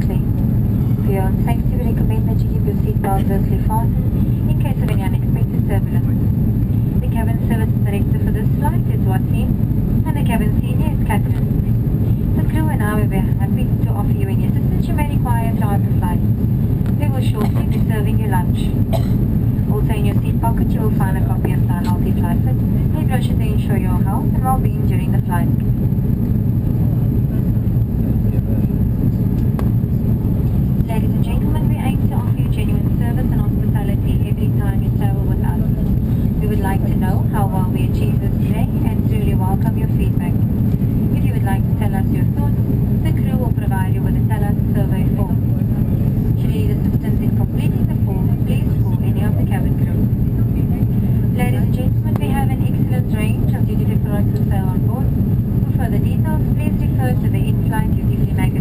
shortly. For your own safety, we recommend that you keep your seatbelt closely fastened in case of any unexpected turbulence. The cabin service director for this flight is Wasim, and the cabin senior is Catherine. The crew and I will be happy to offer you any assistance you may require throughout the flight. We will shortly be serving you lunch. Also in your seat pocket you will find a copy of our healthy flight fit and a brochure to ensure your health and well-being during the flight. Ladies and gentlemen, we aim to offer you genuine service and hospitality every time you travel with us. We would like to know how well we achieved this today and truly welcome your feedback. If you would like to tell us your thoughts, the crew will provide you with a Tell Us survey form. Should you need assistance in completing the form, please call any of the cabin crew. Ladies and gentlemen, we have an excellent range of duty-free products for sale on board. For further details, please refer to the in-flight duty-free magazine.